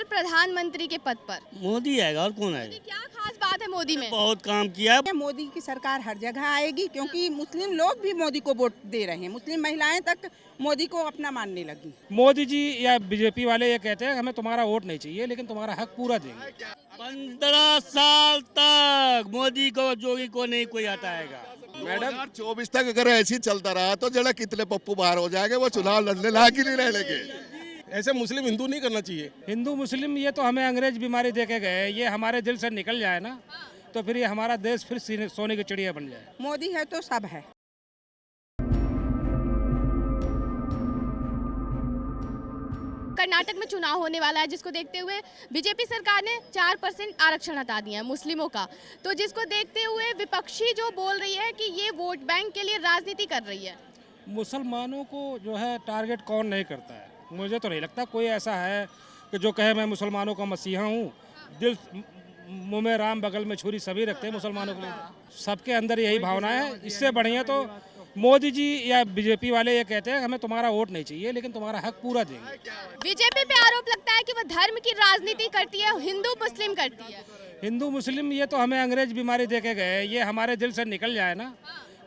बार प्रधानमंत्री के पद पर? मोदी आएगा और कौन आएगा। क्या खास बात है मोदी में? बहुत काम किया है। मोदी की सरकार हर जगह आएगी क्योंकि मुस्लिम लोग भी मोदी को वोट दे रहे हैं। मुस्लिम महिलाएं तक मोदी को अपना मानने लगी। मोदी जी या बीजेपी वाले ये कहते हैं हमें तुम्हारा वोट नहीं चाहिए लेकिन तुम्हारा हक पूरा देंगे। 15 साल तक मोदी को जोगी को नहीं कोई हटाएगा। मैडम 2024 तक अगर ऐसे ही चलता रहा तो जरा कितने पप्पू बाहर हो जाएंगे, वो चुनाव लड़ने लायक ही नहीं रह लेंगे। ऐसे मुस्लिम हिंदू नहीं करना चाहिए। हिंदू मुस्लिम ये तो हमें अंग्रेज बीमारी दे के गए, ये हमारे दिल से निकल जाए ना तो फिर ये हमारा देश फिर सोने की चिड़िया बन जाए। मोदी है तो सब है। कर्नाटक में चुनाव होने वाला है जिसको देखते हुए बीजेपी सरकार ने 4% आरक्षण हटा दिया है मुस्लिमों का। तो जिसको देखते हुए विपक्षी जो बोल रही है कि ये वोट बैंक के लिए राजनीति कर रही है। मुसलमानों को जो है टारगेट कौन नहीं करता है, मुझे तो नहीं लगता कोई ऐसा है कि जो कहे मैं मुसलमानों का मसीहा हूँ। दिल मुँह में राम बगल में छुरी सभी रखते हैं मुसलमानों के लिए, सबके अंदर यही भावना है। इससे बढ़िया तो मोदी जी या बीजेपी वाले ये कहते हैं हमें तुम्हारा वोट नहीं चाहिए लेकिन तुम्हारा हक पूरा देंगे। बीजेपी पे आरोप लगता है कि वो धर्म की राजनीति करती है, हिंदू मुस्लिम करती है। हिंदू मुस्लिम ये तो हमें अंग्रेज बीमारी दे के गए, ये हमारे दिल से निकल जाए ना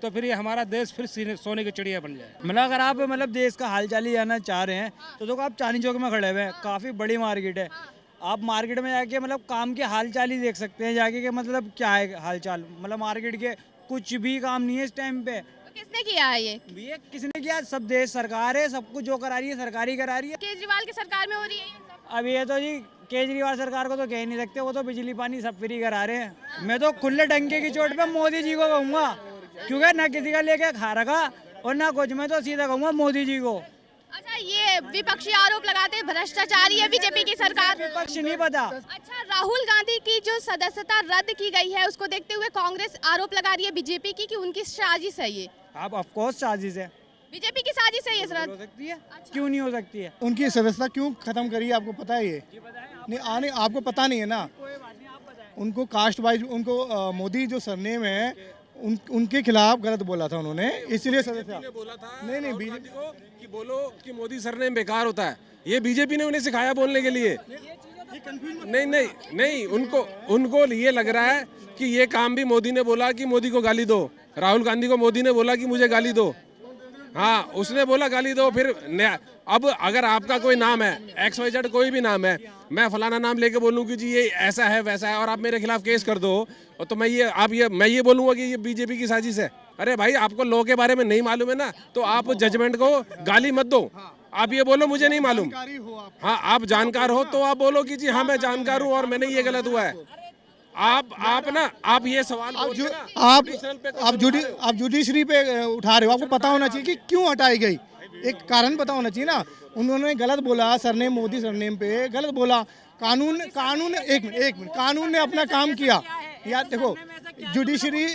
तो फिर ये हमारा देश फिर सोने की चिड़िया बन जाए। मतलब अगर आप देश का हालचाल ही जानना चाह रहे हैं तो देखो आप चांदनी चौक में खड़े हुए हैं, काफ़ी बड़ी मार्केट है। आप मार्केट में जाके काम के हालचाल ही देख सकते हैं जाके कि क्या है हालचाल। मार्केट के कुछ भी काम नहीं है इस टाइम पे। किसने किया है ये किसने किया? सब देश सरकार है, सब कुछ जो करा रही है सरकार ही करा रही है। केजरीवाल की सरकार में हो रही है। अब ये तो जी केजरीवाल सरकार को तो कह नहीं सकते, वो तो बिजली पानी सब फ्री करा रहे हैं। मैं तो खुले डंके की चोट पे मोदी जी को कहूँगा क्योंकि ना किसी का लेके खा रखा और ना कुछ। मैं तो सीधा कहूँगा मोदी जी को। अच्छा, ये विपक्षी आरोप लगाते हैं भ्रष्टाचारी है बीजेपी की सरकार। विपक्ष नहीं पता। अच्छा, राहुल गांधी की जो सदस्यता रद्द की गई है उसको देखते हुए कांग्रेस आरोप लगा रही है बीजेपी की कि उनकी साजिश है ये। आप ऑफ कोर्स साजिश है, बीजेपी की साजिश है ये रद्द हो सकती है। अच्छा। क्यों नहीं हो सकती है? उनकी सदस्यता क्यों खत्म करी है आपको पता है? ये नहीं आने आपको पता नहीं है ना। उनको कास्ट वाइज उनको मोदी जो सरनेम है उनके खिलाफ गलत बोला था उन्होंने, इसलिए सदस्य बोला था नहीं बीजेपी को कि बोलो कि मोदी सरनेम बेकार होता है। ये बीजेपी ने उन्हें सिखाया बोलने के लिए। नहीं उनको ये लग रहा है कि ये काम भी मोदी ने बोला कि मोदी को गाली दो। राहुल गांधी को मोदी ने बोला कि मुझे गाली दो। हाँ, उसने बोला गाली दो। फिर अब अगर आपका कोई नाम है XYZ कोई भी नाम है, मैं फलाना नाम लेके बोलूँ कि जी ये ऐसा है वैसा है और आप मेरे खिलाफ केस कर दो और तो मैं ये बोलूँगा कि ये बीजेपी की साजिश है। अरे भाई, आपको लॉ के बारे में नहीं मालूम है ना तो आप जजमेंट को गाली मत दो। आप ये बोलो मुझे नहीं मालूम। हाँ, आप जानकार हो तो आप बोलो कि जी हाँ मैं जानकार हूँ और मैंने ये गलत हुआ है। आप ये सवाल आप जुडिशरी पे उठा रहे हो। आपको पता होना चाहिए कि क्यों हटाई गई, एक कारण पता होना चाहिए ना। उन्होंने गलत बोला, सरनेम मोदी सरनेम पे गलत बोला। कानून एक मिनट कानून ने अपना काम किया। यार देखो, जुडिशरी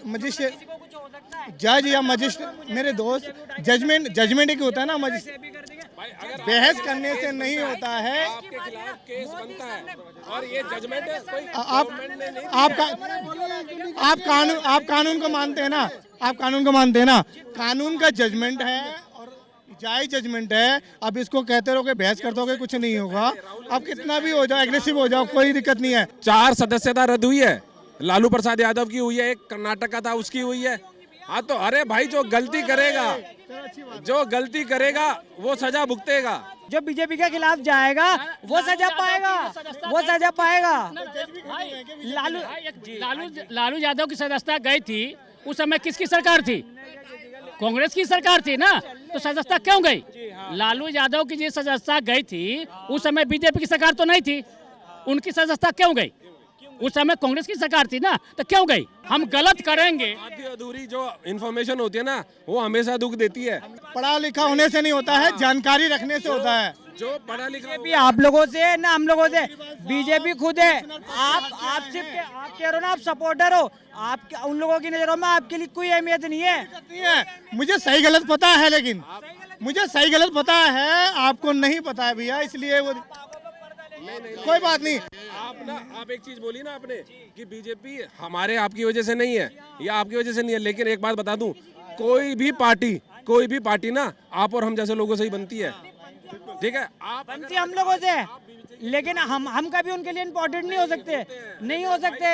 मजिस्ट्रेट जज या मजिस्ट्रेट मेरे दोस्त जजमेंट एक होता है ना। बहस करने से नहीं होता है। आपके खिलाफ केस बनता है और ये जजमेंट आप कानून को मानते हैं ना। आप कानून को मानते हैं ना। कानून का जजमेंट है और जायज जजमेंट है। अब इसको कहते रहोगे बहस करते रहोगे कुछ नहीं होगा। आप कितना भी हो जाओ, एग्रेसिव हो जाओ, कोई दिक्कत नहीं है। 4 सदस्यता रद्द हुई है। लालू प्रसाद यादव की हुई है, एक कर्नाटक का था उसकी हुई है। हाँ तो अरे भाई, जो गलती करेगा वो सजा भुगतेगा। जो बीजेपी के खिलाफ जाएगा वो सजा पाएगा। लालू यादव की सदस्यता गई थी, उस समय किसकी सरकार थी? कांग्रेस की सरकार थी ना, तो सदस्यता क्यों गई? लालू यादव की जो सदस्यता गई थी उस समय बीजेपी की सरकार तो नहीं थी, उनकी सदस्यता क्यों गई? उस समय कांग्रेस की सरकार थी ना, तो क्यों गई? हम गलत करेंगे। आधी अधूरी जो इन्फॉर्मेशन होती है ना वो हमेशा दुख देती है। पढ़ा लिखा होने से नहीं होता है, जानकारी रखने से होता है। जो पढ़ा लिखा भी आप लोगों से ना हम लोगों से, बीजेपी खुद है। आप सिर्फ आप कह रहे हो ना, आप सपोर्टर हो। आप उन लोगों की नजरों में आपके लिए कोई अहमियत नहीं है। मुझे सही गलत पता है, लेकिन मुझे सही गलत पता है, आपको नहीं पता है भैया, इसलिए वो कोई बात नहीं। आप एक चीज बोली ना आपने कि बीजेपी हमारे आपकी वजह से नहीं है या आपकी वजह से नहीं है, लेकिन एक बात बता दूं, कोई भी पार्टी ना आप और हम जैसे लोगों से ही बनती है। ठीक है, आप बनती हम लोगों से, लेकिन हम कभी उनके लिए इम्पोर्टेंट नहीं हो सकते, नहीं हो सकते।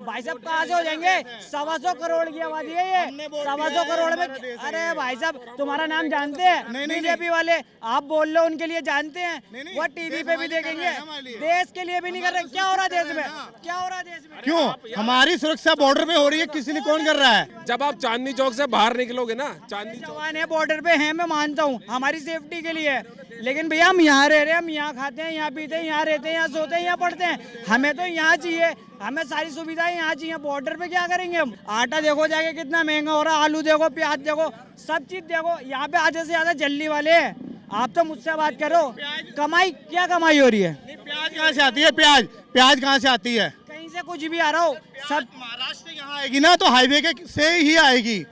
भाई साहब कहाँ से हो जाएंगे? 125 करोड़ की आबादी है ये, 125 करोड़ में। अरे भाई साहब तुम्हारा नाम जानते हैं बीजेपी वाले, आप बोल लो उनके लिए जानते हैं, वो टीवी पे भी देखेंगे, देश के लिए भी नहीं कर रहे। क्या हो रहा है देश में, क्या हो रहा है देश में? क्यों हमारी सुरक्षा बॉर्डर पे हो रही है, किसी ने कौन कर रहा है? जब आप चांदनी चौक से बाहर निकलोगे ना, चांदनी चौक जवान है बॉर्डर पे हैं, मैं मानता हूँ हमारी सेफ्टी के लिए, लेकिन भैया हम यहाँ रह रहे हैं, हम यहाँ खाते हैं, यहाँ पीते हैं, यहाँ रहते हैं, यहाँ सोते हैं, यहाँ पढ़ते हैं, हमें तो यहाँ चाहिए, हमें सारी सुविधाएं यहाँ चाहिए। बॉर्डर पे क्या करेंगे हम? आटा देखो जाके कितना महंगा हो रहा है, आलू देखो, प्याज देखो, सब चीज देखो। यहाँ पे आधे से ज्यादा जल्दी वाले हैं। आप तो मुझसे बात करो, कमाई क्या कमाई हो रही है? प्याज कहाँ से आती है? प्याज कहाँ से आती है? कहीं से कुछ भी आ रहा हो, सब महाराष्ट्र से यहाँ आएगी ना, तो हाईवे के से ही आएगी।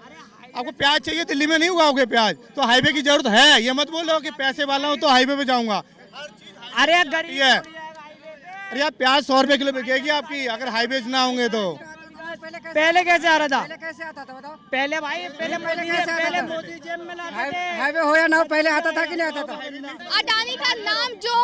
आपको प्याज चाहिए, दिल्ली में नहीं उगाओगे प्याज, तो हाईवे की जरूरत है। ये मत बोलो कि पैसे वाला हूँ तो हाईवे पे जाऊंगा। अरे गरीब है, अरे यार प्याज 100 रुपए किलो बिकेगी आपकी, अगर हाईवे ना होंगे तो। पहले कैसे आ रहा था? पहले कैसे आता था बताओ? पहले भाई पहले मोदी जेब में लाते थे। हाईवे हो या ना हो, पहले आता था कि नहीं आता था? अडानी का नाम जो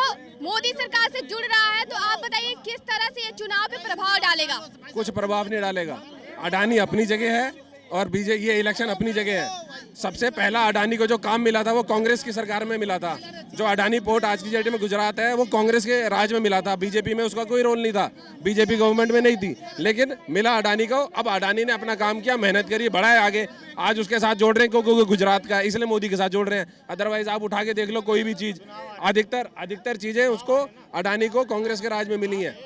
मोदी सरकार से जुड़ रहा है, तो आप बताइए किस तरह से ये चुनाव पे प्रभाव डालेगा? कुछ प्रभाव नहीं डालेगा। अडानी अपनी जगह है और बीजेपी, ये इलेक्शन अपनी जगह है। सबसे पहला अडानी को जो काम मिला था वो कांग्रेस की सरकार में मिला था। जो अडानी पोर्ट आज की डेट में गुजरात है वो कांग्रेस के राज में मिला था, बीजेपी में उसका कोई रोल नहीं था, बीजेपी गवर्नमेंट में नहीं थी, लेकिन मिला अडानी को। अब अडानी ने अपना काम किया, मेहनत करी, बढ़ाया आगे, आज उसके साथ जोड़ रहे हैं क्योंकि गुजरात का, इसलिए मोदी के साथ जोड़ रहे हैं। अदरवाइज आप उठा के देख लो कोई भी चीज, अधिकतर चीजें उसको अडानी को कांग्रेस के राज में मिली है,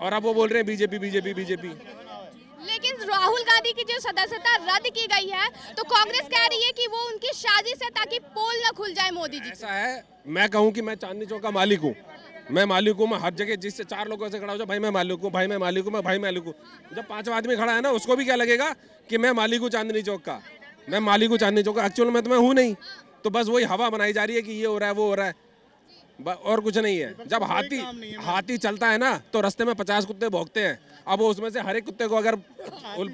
और अब वो बोल रहे हैं बीजेपी बीजेपी बीजेपी। लेकिन राहुल गांधी की जो सदस्यता रद्द की गई है, तो कांग्रेस कह रही है कि वो उनकी साजिश है ताकि पोल न खुल जाए मोदी जी। ऐसा है, मैं कहूँ कि मैं चांदनी चौक का मालिक हूँ, मैं हर जगह जिससे 4 लोगों से खड़ा हो जाए, भाई मैं मालिक हूँ, भाई मैं मालिक हूँ, मैं भाई मालिक हूँ। जब 5वां आदमी खड़ा है ना, उसको भी क्या लगेगा कि मैं मालिक हूँ चांदनी चौक का, मैं मालिक हूँ चांदनी चौक का। एक्चुअल में तो मैं हूँ नहीं, तो बस वही हवा बनाई जा रही है कि ये हो रहा है वो हो रहा है, और कुछ नहीं है। जब हाथी चलता है ना तो रास्ते में 50 कुत्ते भौंकते हैं, अब वो उसमें से हर एक कुत्ते को अगर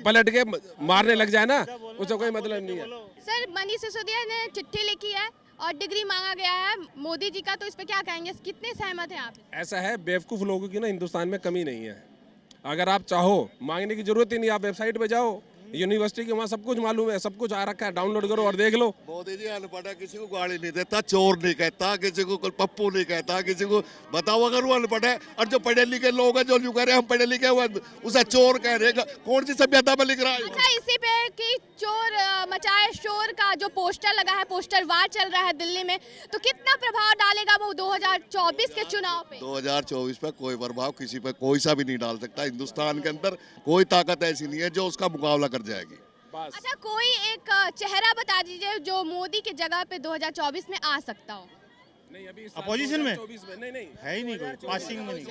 पलट के मारने लग जाए ना, उससे कोई मतलब नहीं है। सर, मनीष सिसोदिया ने चिट्ठी लिखी है और डिग्री मांगा गया है मोदी जी का, तो इस पे क्या कहेंगे, कितने सहमत हैं आप? ऐसा है, बेवकूफ़ लोगों की ना हिंदुस्तान में कमी नहीं है। अगर आप चाहो, मांगने की जरूरत ही नहीं, आप वेबसाइट पे जाओ, यूनिवर्सिटी के वहाँ सब कुछ मालूम है, सब कुछ आ रखा है, डाउनलोड करो और देख लो। मोदी जी अनपढ़ है, किसी को गाड़ी नहीं देता, चोर नहीं कहता, किसी को पप्पू नहीं कहता, किसी को बताओ अगर वो अनपढ़ है। और जो पढ़े लिखे लोग हैं जो यूँ कह रहे हैं हम पढ़े लिखे हुए, उसे चोर कह रहे, कौन सी सभ्यता में लिख रहा है? अच्छा, इसी पे कि चोर मचाए शोर का जो पोस्टर लगा है, पोस्टर वार चल रहा है दिल्ली में, तो कितना प्रभाव डालेगा वो 2024 के चुनाव पे? 2024 पे कोई प्रभाव किसी पे कोई सा भी नहीं डाल सकता। हिंदुस्तान के अंदर कोई ताकत ऐसी नहीं है जो उसका मुकाबला कर जाएगी। अच्छा, कोई एक चेहरा बता दीजिए जो मोदी की जगह पे 2024 में आ सकता हो। नहीं, अभी अपोजिशन में नहीं है ही नहीं कोई, पासिंग में नहीं,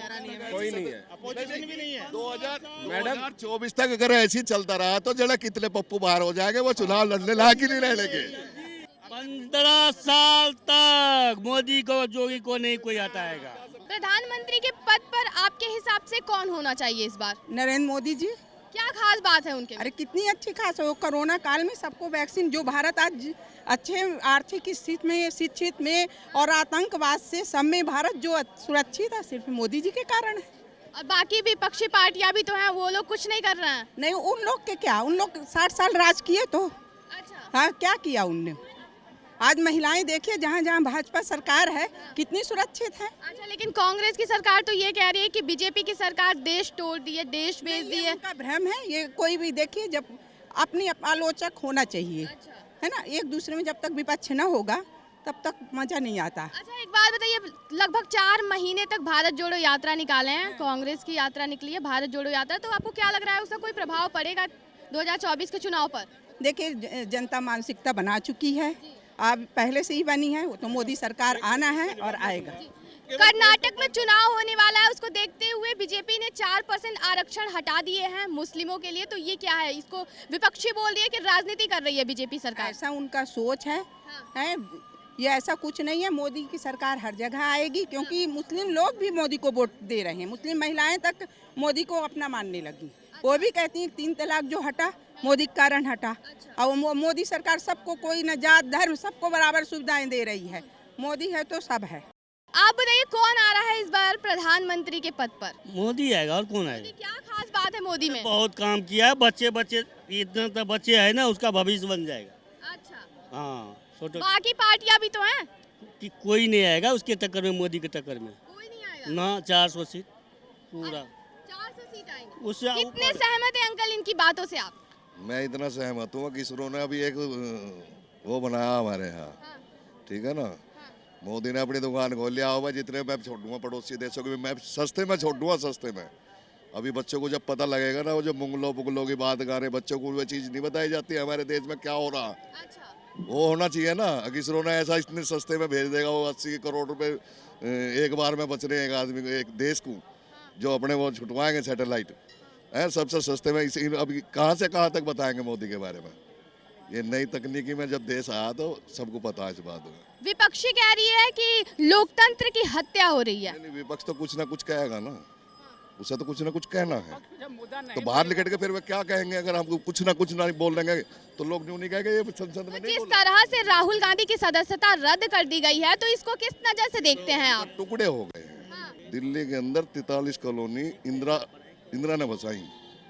कोई नहीं है, अपोजिशन भी नहीं है। 2024 तक अगर ऐसे ही चलता रहा तो जरा कितने पप्पू बाहर हो जाएंगे, वो चुनाव लड़ने लायक ही नहीं रह लेंगे। 15 साल तक मोदी को जोगी को नहीं कोई हटाएगा। प्रधानमंत्री के पद पर आपके हिसाब से कौन होना चाहिए इस बार? नरेंद्र मोदी जी। क्या खास बात है उनके? अरे कितनी अच्छी खास हो, कोरोना काल में सबको वैक्सीन, जो भारत आज अच्छे आर्थिक स्थिति में, शिक्षित में और आतंकवाद से सब में भारत जो सुरक्षित है, सिर्फ मोदी जी के कारण है। और बाकी विपक्षी पार्टियां भी तो हैं, वो लोग कुछ नहीं कर रहे हैं। नहीं, उन लोग के क्या, उन लोग 60 साल राज किए तो। अच्छा, हाँ, क्या किया उनने? आज महिलाएं देखिए, जहाँ जहाँ भाजपा सरकार है कितनी सुरक्षित है। अच्छा, लेकिन कांग्रेस की सरकार तो ये कह रही है कि बीजेपी की सरकार देश तोड़ दी है, देश बेच दी है। उनका भ्रम है ये। कोई भी देखिए, जब अपनी आलोचक होना चाहिए, है ना, एक दूसरे में जब तक विपक्ष न होगा तब तक मजा नहीं आता। अच्छा, एक बात बताइए, लगभग 4 महीने तक भारत जोड़ो यात्रा निकाले हैं, कांग्रेस की यात्रा निकली है भारत जोड़ो यात्रा, तो आपको क्या लग रहा है उसका कोई प्रभाव पड़ेगा 2024 के चुनाव पर? देखिए, जनता मानसिकता बना चुकी है, अब पहले से ही बनी है, वो तो मोदी सरकार आना है और आएगा। कर्नाटक में चुनाव होने वाला है, उसको देखते हुए बीजेपी ने 4% आरक्षण हटा दिए हैं मुस्लिमों के लिए, तो ये क्या है? इसको विपक्षी बोल रही है कि राजनीति कर रही है बीजेपी सरकार। ऐसा उनका सोच है, है ये, ऐसा कुछ नहीं है। मोदी की सरकार हर जगह आएगी, क्योंकि मुस्लिम लोग भी मोदी को वोट दे रहे हैं, मुस्लिम महिलाएं तक मोदी को अपना मानने लगी। वो भी कहती हैं 3 तलाक जो हटा मोदी के कारण हटा। और मोदी सरकार सबको, कोई न जात धर्म, सबको बराबर सुविधाएं दे रही है। मोदी है तो सब है। आप बताइए कौन आ रहा है इस बार प्रधानमंत्री के पद पर? मोदी आएगा और कौन आएगा? क्या खास बात है मोदी में? बहुत काम किया है, बच्चे बच्चे इतना तो बच्चे है ना, उसका भविष्य बन जाएगा। अच्छा, हाँ, छोटे बाकी पार्टियां भी तो हैं। कि कोई नहीं आएगा उसके टक्कर में, मोदी के टक्कर में कोई नहीं आएगा ना। 400 सीट पूरा, 400 सीट आएंगी। उससे कितने सहमत हैं अंकल इनकी बातों से आप? मैं इतना सहमत हूँ कि इसरो ने अभी एक वो बनाया हमारे यहाँ, ठीक है ना। मोदी ने अपनी दुकान खोल लिया होगा, जितने मैप छोड़ दूंगा पड़ोसी देशों के भी मैप सस्ते में छोड़ दूंगा, सस्ते में। अभी बच्चों को जब पता लगेगा ना, वो जो मुगलों पुगलों की बात कर रहे बच्चों को, वो चीज़ नहीं बताई जाती है हमारे देश में क्या हो रहा। अच्छा, वो होना चाहिए ना। इसरो ने ऐसा इतने सस्ते में भेज देगा, वो 80 करोड़ रुपए एक बार में बच रहे हैं एक आदमी को, एक देश को, जो अपने वो छुटवाएंगे सैटेलाइट है सबसे सस्ते में। इसी अभी कहाँ से कहाँ तक बताएंगे मोदी के बारे में। ये नई तकनीकी में जब देश आया तो सबको पता है इस बात में। विपक्षी कह रही है कि लोकतंत्र की हत्या हो रही है। नहीं, विपक्ष तो कुछ ना कुछ कहेगा ना, उसे तो कुछ ना कुछ कहना है। तो बाहर निकल के फिर वे क्या कहेंगे? अगर हम कुछ ना कुछ ना बोल देंगे तो लोग क्यों नहीं कहेंगे ये संसद में नहीं जिस बोल। तरह से राहुल गांधी की सदस्यता रद्द कर दी गई है, तो इसको किस नजर से देखते हैं आप? टुकड़े हो गए हैं। दिल्ली के अंदर 43 कॉलोनी इंदिरा ने बसाई,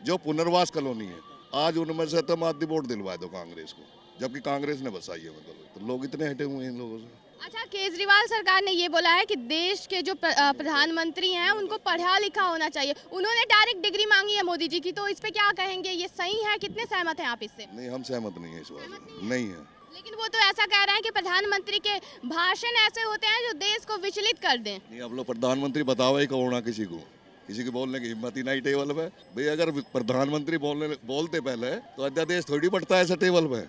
जो पुनर्वास कॉलोनी है। आज उनमें से तो आधी वोट दिलवाए दो कांग्रेस को, जबकि कांग्रेस ने बसाई है। मतलब तो लोग इतने हटे हुए हैं इन लोगों से। अच्छा, केजरीवाल सरकार ने ये बोला है कि देश के जो प्रधानमंत्री हैं उनको पढ़ा लिखा होना चाहिए। उन्होंने डायरेक्ट डिग्री मांगी है मोदी जी की, तो इस पे क्या कहेंगे? ये सही है? कितने सहमत हैं आप इससे? नहीं, हम सहमत नहीं है इस बात से, नहीं है। लेकिन वो तो ऐसा कह रहे हैं कि प्रधानमंत्री के भाषण ऐसे होते हैं जो देश को विचलित कर दें। नहीं, अब लोग प्रधानमंत्री बताओ ही कौन किसी को, किसी की बोलने की हिम्मत ही नहीं टेबल पे। भाई अगर प्रधानमंत्री बोलते पहले तो अध्यादेश थोड़ी बढ़ता है ऐसा टेबल पे।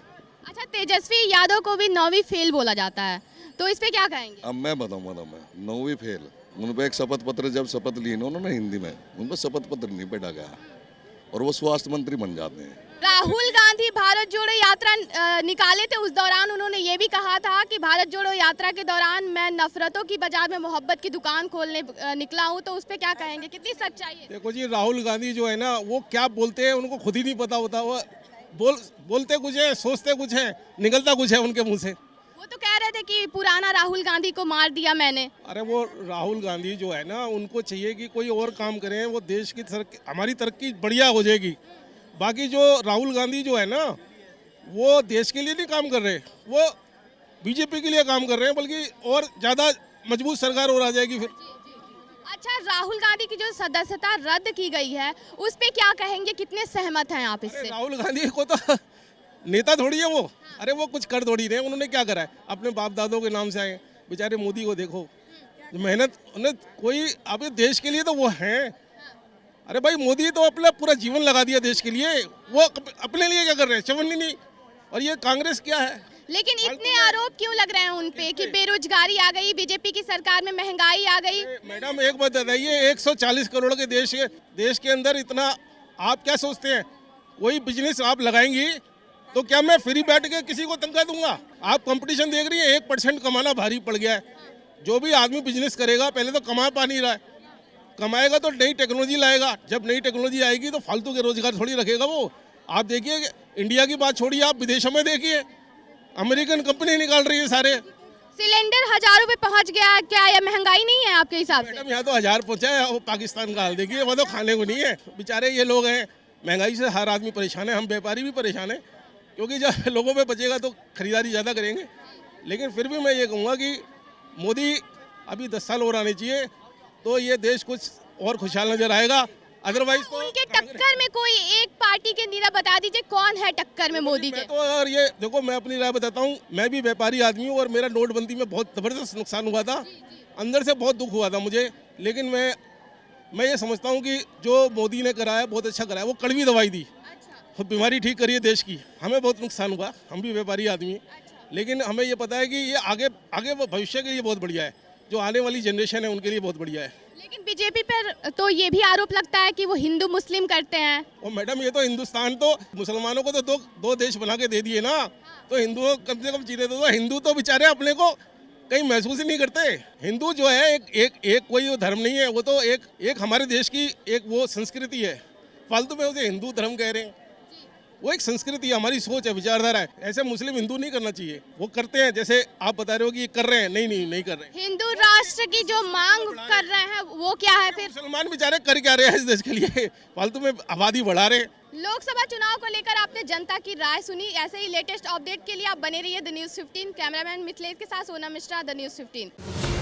अच्छा, तेजस्वी यादव को भी 9वीं फेल बोला जाता है, तो इस पे क्या कहेंगे? अब मैं बताऊँ, 9वीं फेल। उन पर एक शपथ पत्र जब शपथ ली उन्होंने हिंदी में, उन पर शपथ पत्र नहीं पढ़ा गया और वो स्वास्थ्य मंत्री बन जाते हैं। राहुल गांधी भारत जोड़ो यात्रा निकाले थे, उस दौरान उन्होंने ये भी कहा था कि भारत जोड़ो यात्रा के दौरान मैं नफरतों की बजाय में मोहब्बत की दुकान खोलने निकला हूँ, तो उस पे क्या कहेंगे? कितनी सच्चाई है? देखो जी, राहुल गांधी जो है ना, वो क्या बोलते हैं उनको खुद ही नहीं पता होता। वो बोलते कुछ है, सोचते कुछ है, निकलता कुछ है उनके मुंह से। वो तो कह रहे थे कि पुराना राहुल गांधी को मार दिया मैंने। अरे वो राहुल गांधी जो है ना, उनको चाहिए कि कोई और काम करें, वो देश की हमारी तरक्की बढ़िया हो जाएगी। बाकी जो राहुल गांधी जो है ना, वो देश के लिए नहीं काम कर रहे, वो बीजेपी के लिए काम कर रहे हैं, बल्कि और ज़्यादा मजबूत सरकार और आ जाएगी फिर। अच्छा, राहुल गांधी की जो सदस्यता रद्द की गई है उस पे क्या कहेंगे? कितने सहमत हैं आप इससे? राहुल गांधी को तो नेता थोड़ी है वो। अरे वो कुछ कर थोड़ी रहे, उन्होंने क्या करा है? अपने बाप दादों के नाम से आए। बेचारे मोदी को देखो, मेहनत उन्हें कोई अब देश के लिए तो वो हैं। अरे भाई, मोदी तो अपना पूरा जीवन लगा दिया देश के लिए, वो अपने लिए क्या कर रहे हैं? चवन्नी नहीं। और ये कांग्रेस क्या है? लेकिन इतने आरोप क्यों लग रहे हैं उन पे कि बेरोजगारी आ गई, बीजेपी की सरकार में महंगाई आ गई? मैडम एक बात बताइए, 140 करोड़ के देश के अंदर इतना आप क्या सोचते हैं? कोई बिजनेस आप लगाएंगी तो क्या मैं फ्री बैठ के किसी को तनख्वाह दूंगा? आप कंपटीशन देख रही है, 1% कमाना भारी पड़ गया है। जो भी आदमी बिजनेस करेगा पहले तो कमा पा नहीं रहा है, कमाएगा तो नई टेक्नोलॉजी लाएगा। जब नई टेक्नोलॉजी आएगी तो फालतू के रोजगार थोड़ी रखेगा वो। आप देखिए, इंडिया की बात छोड़िए, आप विदेशों में देखिए, अमेरिकन कंपनी निकाल रही है सारे। सिलेंडर 1000 रुपए पहुंच गया, क्या यह महंगाई नहीं है आपके हिसाब से? मैडम यहाँ तो 1000 पहुँचा है, वो पाकिस्तान का हाल देखिए, वो तो खाने को नहीं है। बेचारे ये लोग हैं, महंगाई से हर आदमी परेशान है, हम व्यापारी भी परेशान है, क्योंकि जब लोगों में बचेगा तो खरीदारी ज़्यादा करेंगे। लेकिन फिर भी मैं ये कहूँगा कि मोदी अभी 10 साल और आने चाहिए, तो ये देश कुछ और खुशहाल नजर आएगा। अदरवाइज तो उनके टक्कर में कोई एक पार्टी के नेता बता दीजिए कौन है टक्कर में मोदी के? तो और ये देखो, मैं अपनी राय बताता हूँ, मैं भी व्यापारी आदमी हूँ और मेरा नोटबंदी में बहुत ज़बरदस्त नुकसान हुआ था। अंदर से बहुत दुख हुआ था मुझे। लेकिन मैं ये समझता हूँ कि जो मोदी ने कराया बहुत अच्छा कराया। वो कड़वी दवाई दी, बीमारी ठीक करी है देश की। हमें बहुत नुकसान हुआ, हम भी व्यापारी आदमी हैं, लेकिन हमें ये पता है कि ये आगे भविष्य के लिए बहुत बढ़िया है, जो आने वाली जनरेशन है उनके लिए बहुत बढ़िया है। लेकिन बीजेपी पर तो ये भी आरोप लगता है कि वो हिंदू मुस्लिम करते हैं। और मैडम, ये तो हिंदुस्तान तो मुसलमानों को तो दो देश बना के दे दिए ना, तो हिंदुओं कम से कम जीने दो। हिंदू तो बेचारे अपने को कहीं महसूस ही नहीं करते। हिंदू जो है एक कोई धर्म नहीं है, वो तो एक हमारे देश की एक वो संस्कृति है। फालतू में उसे हिंदू धर्म कह रहे हैं। वो एक संस्कृति है, हमारी सोच है, विचारधारा है। ऐसे मुस्लिम हिंदू नहीं करना चाहिए। वो करते हैं, जैसे आप बता रहे हो कि ये कर रहे हैं, नहीं कर रहे हैं। हिंदू राष्ट्र की जो मांग कर रहे हैं वो क्या है फिर? मुसलमान बेचारे कर क्या रहे हैं इस देश के लिए? फालतू में आबादी बढ़ा रहे हैं। लोकसभा चुनाव को लेकर आपने जनता की राय सुनी। ऐसे ही लेटेस्ट अपडेट के लिए आप बने रहिए द न्यूज़ 15। कैमरामैन मिथिलेश के साथ सोना मिश्रा, द न्यूज़ 15।